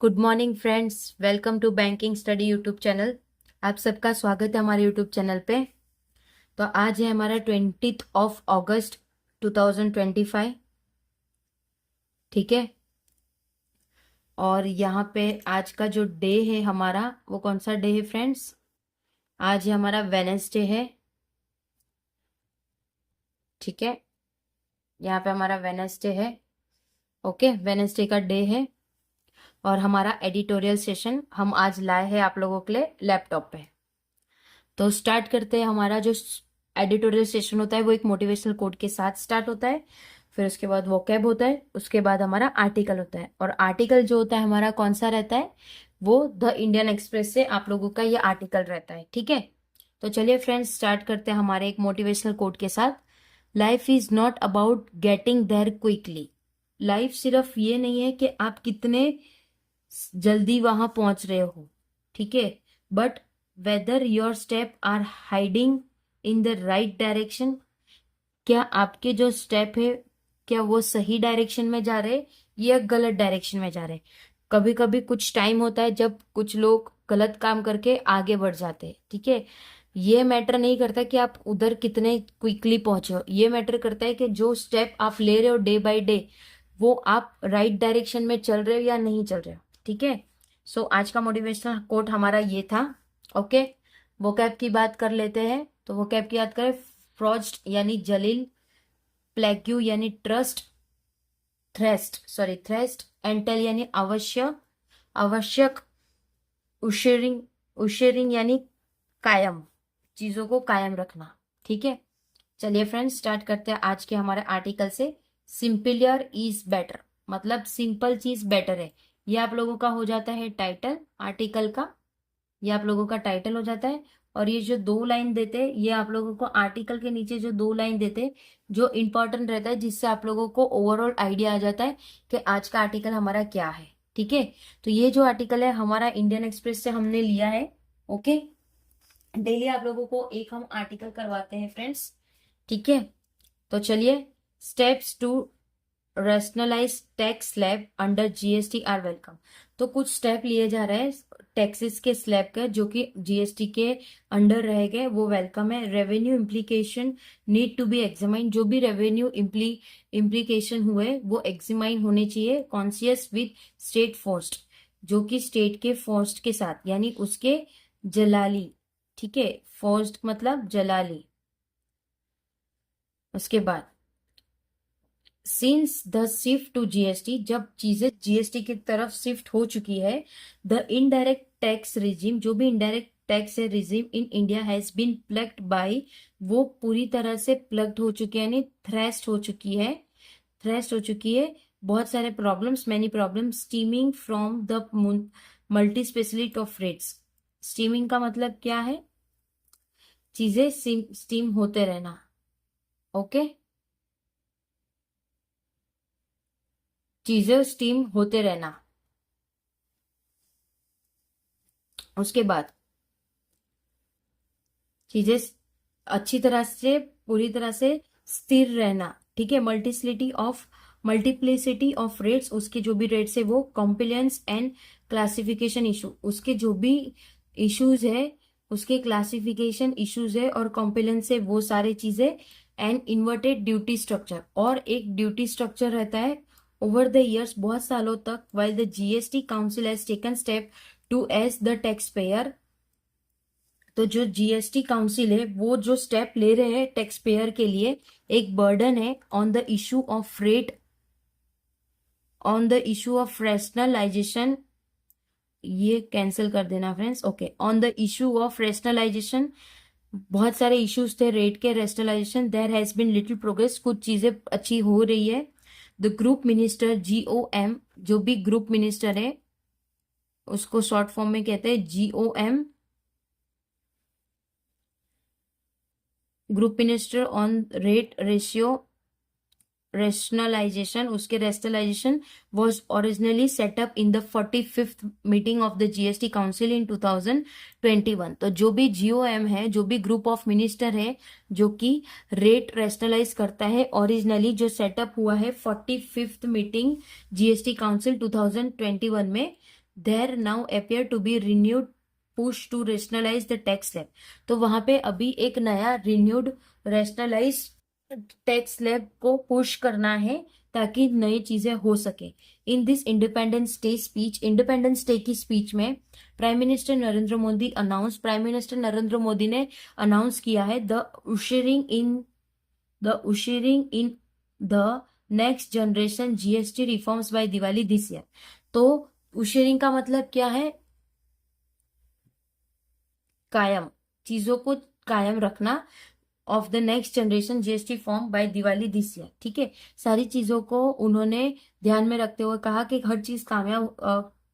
Good morning friends, welcome to banking study YouTube channel. आप सबका स्वागत है हमारे यूट्यूब चैनल पे। तो आज है हमारा 20 अगस्त 2025। ठीक है। और यहाँ पे आज का जो डे है हमारा, वो कौन सा डे है फ्रेंड्स? आज है हमारा वेनेसडे है। ठीक है, यहाँ पे हमारा वेनेसडे है। ओके, वेनेसडे का डे है। और हमारा एडिटोरियल सेशन हम आज लाए हैं आप लोगों के लिए लैपटॉप पे। तो स्टार्ट करते हैं। हमारा जो एडिटोरियल सेशन होता है वो एक मोटिवेशनल कोट के साथ स्टार्ट होता है। फिर उसके बाद वोकैब होता है, उसके बाद हमारा आर्टिकल होता है। और आर्टिकल जो होता है हमारा कौन सा रहता है? वो द इंडियन एक्सप्रेस से आप लोगों का ये आर्टिकल रहता है। ठीक है, तो चलिए फ्रेंड्स स्टार्ट करते हैं हमारे एक मोटिवेशनल कोट के साथ। Life is not about getting there quickly. Life सिर्फ ये नहीं है कि आप कितने जल्दी वहां पहुंच रहे हो, ठीक है, but whether your step are heading in the right direction. क्या आपके जो स्टेप है, क्या वो सही डायरेक्शन में जा रहे या गलत डायरेक्शन में जा रहे? कभी कभी कुछ टाइम होता है जब कुछ लोग गलत काम करके आगे बढ़ जाते हैं। ठीक है, ये मैटर नहीं करता कि आप उधर कितने क्विकली पहुंचे हो। ये मैटर करता है कि जो स्टेप आप ले रहे हो डे बाय डे, वो आप राइट डायरेक्शन में चल रहे हो या नहीं चल रहे हो। ठीक है, सो आज का मोटिवेशनल कोट हमारा ये था। ओके, वोकैब की बात कर लेते हैं। तो वोकैब की बात करें, फ्रॉस्ट यानी जलील, प्लेग्यू यानी ट्रस्ट, थ्रेस्ट, एंटेल यानी आवश्यक, उशेरिंग उशेरिंग यानी कायम, चीजों को कायम रखना। ठीक है, चलिए फ्रेंड्स स्टार्ट करते हैं आज के हमारे आर्टिकल से। सिंपलियर इज बेटर, मतलब सिंपल चीज बेटर है। ये आप लोगों का हो जाता है टाइटल आर्टिकल का। ये आप लोगों का टाइटल हो जाता है। और ये जो दो लाइन देते हैं, ये आप लोगों को आर्टिकल के नीचे जो दो लाइन देते हैं, जो इंपॉर्टेंट रहता है, जिससे आप लोगों को ओवरऑल आइडिया आ जाता है कि आज का आर्टिकल हमारा क्या है। ठीक है, तो ये जो आर्टिकल है हमारा इंडियन एक्सप्रेस से हमने लिया है। ओके, डेली आप लोगों को एक हम आर्टिकल करवाते हैं फ्रेंड्स। ठीक है, तो चलिए, steps to rationalise tax slab under GST are welcome. तो कुछ स्टेप लिए जा रहे हैं टैक्सेस के स्लैब का, जो कि जीएसटी के अंडर रहेंगे, वो वेलकम है। Revenue implication need to be examine, जो भी रेवेन्यू इम्प्लीकेशन हुए वो एग्जामाइन होने चाहिए। कॉन्सियस विद स्टेट फोर्स्ट, जो कि स्टेट के फोर्स्ट के साथ, यानी उसके जलाली। ठीक है, फोर्स्ट मतलब जलाली। उसके बाद since the shift to GST, जब चीजें जीएसटी की तरफ शिफ्ट हो चुकी है, द इनडायरेक्ट टैक्स रिजीम, जो भी इनडायरेक्ट टैक्स है regime in India has been plugged by, वो पूरी तरह से प्लग्ड हो चुकी है, यानी थ्रेस्ट हो चुकी है। बहुत सारे problems, many problems steaming from the multi speciality of rates. Steaming का मतलब क्या है? चीजें स्टीम होते रहना। ओके, चीजें स्टीम होते रहना। उसके बाद चीजें अच्छी तरह से, पूरी तरह से स्थिर रहना। ठीक है, मल्टीप्लिसिटी ऑफ रेट्स, उसके जो भी रेट्स है वो कॉम्प्लायंस एंड क्लासिफिकेशन इशू, उसके जो भी इश्यूज है, उसके क्लासिफिकेशन इश्यूज है और कॉम्प्लायंस है, वो सारी चीजें। एंड इन्वर्टेड ड्यूटी स्ट्रक्चर, और एक ड्यूटी स्ट्रक्चर रहता है ओवर द इयर्स, बहुत सालों तक। While the GST council has taken step to ease the tax payer, तो जो जीएसटी काउंसिल है वो जो स्टेप ले रहे हैं टैक्स पेयर के लिए, एक बर्डन है on the issue of rate, on the issue of rationalisation. ये कैंसिल कर देना friends. Okay, on the issue of rationalisation, बहुत सारे इश्यूज थे रेट के rationalisation. There has been little progress, कुछ चीजें अच्छी हो रही है। द ग्रुप मिनिस्टर जीओएम, जो भी ग्रुप मिनिस्टर है उसको शॉर्ट फॉर्म में कहते हैं GoM, group minister on rate ratio rationalization, उसके rationalization was originally set up in the 45th meeting of the GST Council in 2021। तो जो भी GOM है, जो भी ग्रुप ऑफ मिनिस्टर है जो कि रेट रैशनलाइज करता है, ओरिजिनली जो सेटअप हुआ है 45th मीटिंग जीएसटी काउंसिल 2021 में, there now appear to be renewed push to rationalise the tax slab. तो वहां पे अभी एक नया रिन्यूड रेशनलाइज टैक्स स्लैब को पुश करना है ताकि नई चीजें हो सके। In this independence day speech, independence day की स्पीच में प्राइम मिनिस्टर नरेंद्र मोदी ने अनाउंस किया है the ushering in the next generation GST reforms by Diwali this year. तो उशरिंग का मतलब क्या है? कायम, चीजों को कायम रखना। Of the next generation GST form by Diwali this year, ठीक है। सारी चीजों को उन्होंने ध्यान में रखते हुए कहा कि हर चीज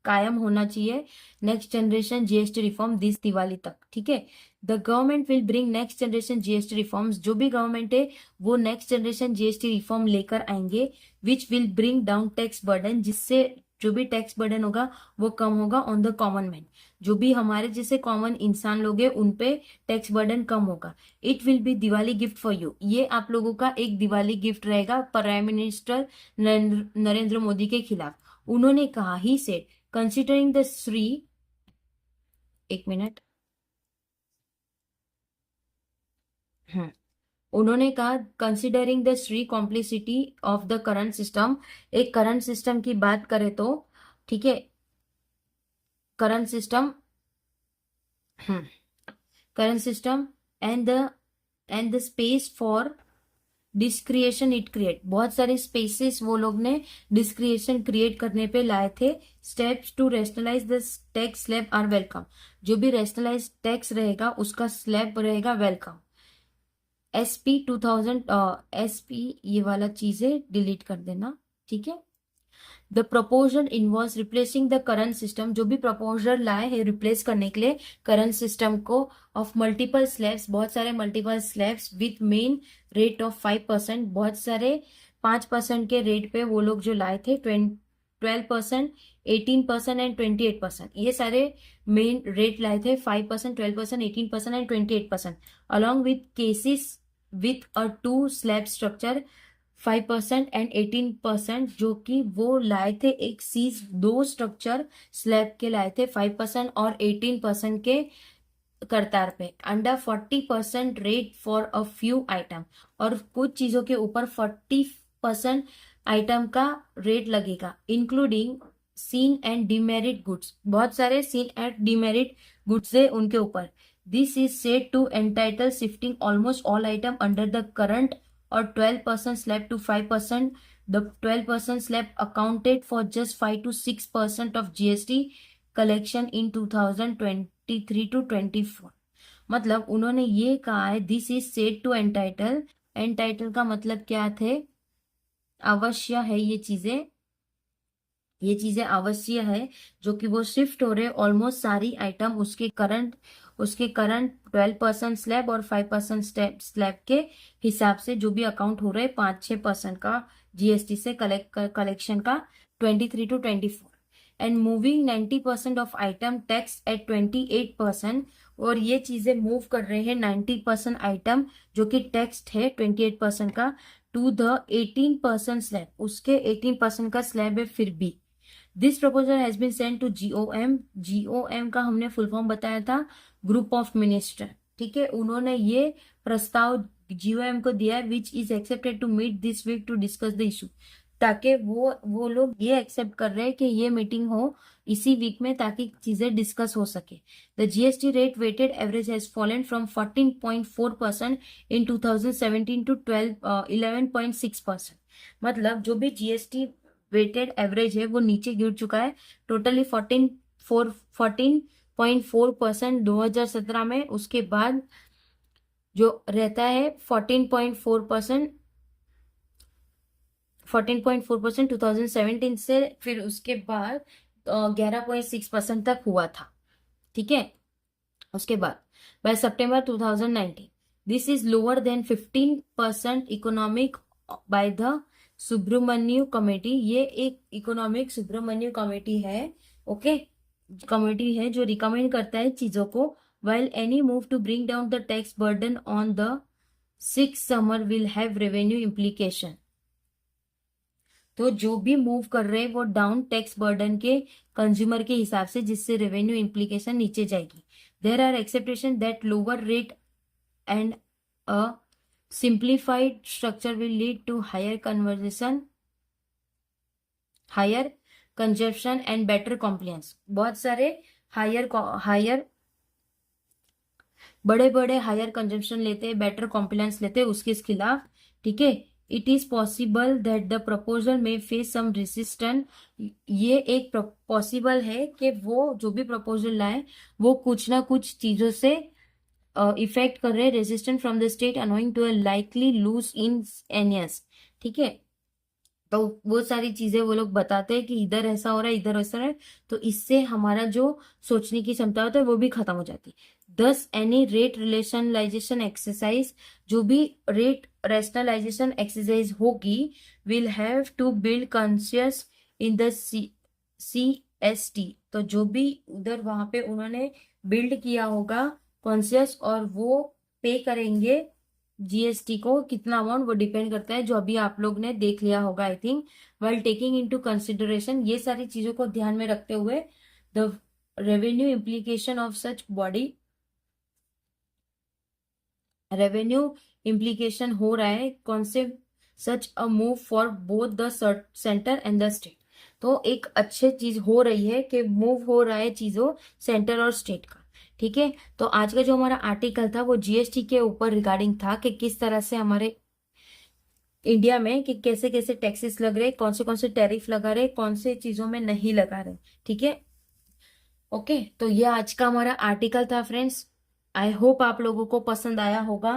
कायम होना चाहिए next generation GST reform this Diwali तक, ठीक है। The government will bring next generation GST reforms, जो भी गवर्नमेंट है वो नेक्स्ट जनरेशन जीएसटी रिफॉर्म लेकर आएंगे, which will bring down tax burden, जिससे जो भी टैक्स बर्डन होगा वो कम होगा ऑन द कॉमन मैन। जो भी हमारे जैसे कॉमन इंसान लोग हैं उन पे टैक्स बर्डन कम होगा। It will be Diwali gift for you, ये आप लोगों का एक दिवाली गिफ्ट रहेगा प्राइम मिनिस्टर नरेंद्र मोदी के खिलाफ। उन्होंने कहा, he said considering the Shri, एक मिनट, उन्होंने कहा considering the Shri complicity of the current system, एक करंट सिस्टम की बात करें तो, ठीक है, current system and the space for डिस्क्रिएशन it create, बहुत सारे स्पेसेस वो लोग ने डिस्क्रिएशन क्रिएट करने पे लाए थे। Steps to rationalise the tax slab are welcome, जो भी रेशनलाइज टैक्स रहेगा उसका स्लैब रहेगा वेलकम। SP 2000 SP ये वाला चीजें डिलीट कर देना, ठीक है। The proposal involves replacing the current system, जो भी प्रपोजल लाए हैं रिप्लेस करने के लिए करंट सिस्टम को, ऑफ मल्टीपल स्लैब्स, बहुत सारे multiple slabs, with main rate of 5%, बहुत सारे 5% के रेट पे वो लोग जो लाए थे, 12%, 18% एंड 28%, ये सारे मेन रेट लाए थे, 5%, 12%, 18% and 28%, along with cases with a 2 slab structure 5% and 18%, जो कि वो लाए थे एक सीज 2 स्ट्रक्चर स्लैब के लाए थे 5% और 18% के करतार पे, under 40% rate for a few item, और कुछ चीजों के ऊपर 40% आइटम का रेट लगेगा, including sin and demerit goods, बहुत सारे सीन एंड डिमेरिट गुड्स है उनके ऊपर। This is said to entail shifting almost all item under the current or 12% slab to 5%. The 12% slab accounted for just 5 to 6% of GST collection in 2023 to 24. मतलब उन्होंने ये कहा है, this is said to entail, entail का मतलब क्या थे? अवश्य है, ये चीजें अवश्य है, जो कि वो शिफ्ट हो रहे ऑलमोस्ट सारी आइटम उसके करंट 12% स्लैब और 5% स्लैब के हिसाब से, जो भी अकाउंट हो रहे 5-6% का जीएसटी से कलेक्शन का 23 to 24, and moving 90% of item tax at 28%, और ये चीजें मूव कर रहे हैं 90% आइटम जो कि टैक्स है 28% का, टू द 18% स्लैब, उसके 18% का स्लैब है फिर भी। This proposal has been send to GOM का हमने फुल फॉर्म बताया था, ग्रुप ऑफ मिनिस्टर, ठीक है। उन्होंने ये प्रस्ताव GOM को दिया है, which is accepted to meet this week to discuss the issue, ताकि वो लोग ये एक्सेप्ट कर रहे हैं कि ये मीटिंग हो इसी वीक में ताकि चीजें डिस्कस हो सके। The GST rate weighted average has fallen from 14.4% in 2017 to 11.6%, मतलब जो भी जीएसटी वेटेड एवरेज है वो नीचे गिर चुका है, टोटली 14.4% 2017 में, उसके बाद जो रहता है 14.4% 2017 से, फिर उसके बाद 11.6% तक हुआ था, ठीक है। उसके बाद by September 2019 this is lower than 15% economic by the Subramanian committee, ये एक इकोनॉमिक सुब्रमण्यु कमेटी है, ओके, कमेटी है जो रिकमेंड करता है चीजों को। while any move to bring down the tax burden on the 6th summer will have revenue implication, तो जो भी मूव कर रहे हैं वो डाउन टैक्स बर्डन के कंज्यूमर के हिसाब से, जिससे रेवेन्यू इम्प्लीकेशन नीचे जाएगी. There are expectation that lower rate and a simplified structure will lead to higher consumption and better compliance. बहुत सारे हायर बड़े बड़े हायर कंजम्पशन लेते हैं, बेटर कॉम्प्लायंस लेते हैं उसके खिलाफ. ठीक है. It is possible that the proposal में फेस सम रेसिस्टेंस. ये एक पॉसिबल है कि वो जो भी प्रपोजल लाए वो कुछ ना कुछ चीजों से इफेक्ट कर रहे हैं, resistant from the state annoying to a likely lose in एनियस. ठीक है. तो वो सारी चीजें वो लोग बताते हैं कि इधर ऐसा हो रहा है, इधर ऐसा हो रहा है, तो इससे हमारा जो सोचने की क्षमता होता है वो भी खत्म हो जाती है. दस एनी रेट रिलेशनलाइजेशन एक्सरसाइज, जो भी रेट रेशनलाइजेशन एक्सरसाइज होगी, will have to build conscious in the CST. तो जो भी उधर वहां पे उन्होंने बिल्ड किया होगा कॉन्शियस, और वो पे करेंगे GST को. कितना अमाउंट वो डिपेंड करता है, जो अभी आप लोग ने देख लिया होगा I think. Well taking into consideration, ये सारी चीजों को ध्यान में रखते हुए, the revenue implication of such body, revenue implication हो रहा है कौन से such a move for both the centre and the state. तो एक अच्छी चीज हो रही है कि मूव हो रहा है चीजों सेंटर और स्टेट का. ठीक है. तो आज का जो हमारा आर्टिकल था वो GST के ऊपर रिगार्डिंग था कि किस तरह से हमारे इंडिया में कि कैसे कैसे टैक्सेस लग रहे, कौन से टैरिफ लगा रहे, कौन से चीजों में नहीं लगा रहे. ठीक है. ओके. तो ये आज का हमारा आर्टिकल था फ्रेंड्स. आई होप आप लोगों को पसंद आया होगा.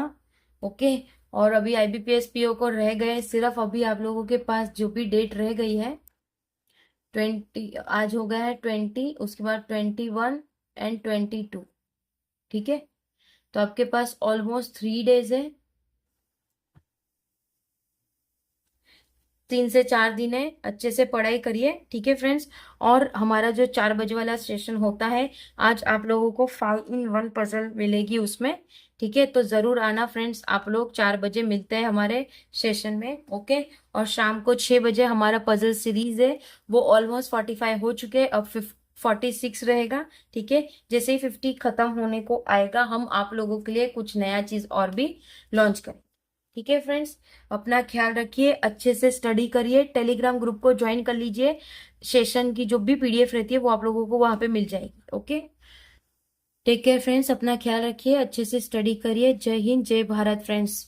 ओके. और अभी IBPS PO को रह गए सिर्फ, अभी आप लोगों के पास जो भी डेट रह गई है 20, आज हो गया है 20, उसके बाद 21 एंड 22. ठीक है. तो आपके पास ऑलमोस्ट 3 डेज है, 3 से 4 दिन है. अच्छे से पढ़ाई करिए. ठीक है फ्रेंड्स. और हमारा जो 4 बजे वाला सेशन होता है, आज आप लोगों को 5 in 1 पजल मिलेगी उसमें. ठीक है. तो जरूर आना फ्रेंड्स. आप लोग 4 बजे मिलते हैं हमारे सेशन में. ओके. और शाम को 6 बजे हमारा पजल सीरीज है, वो ऑलमोस्ट 45 हो चुके हैं, अब 46 रहेगा. ठीक है. जैसे ही 50 खत्म होने को आएगा, हम आप लोगों के लिए कुछ नया चीज और भी लॉन्च करें. ठीक है फ्रेंड्स. अपना ख्याल रखिए, अच्छे से स्टडी करिए, टेलीग्राम ग्रुप को ज्वाइन कर लीजिए. सेशन की जो भी PDF रहती है वो आप लोगों को वहां पे मिल जाएगी. ओके. Take care friends. अपना ख्याल रखिए, अच्छे से स्टडी करिए. जय हिंद, जय भारत फ्रेंड्स.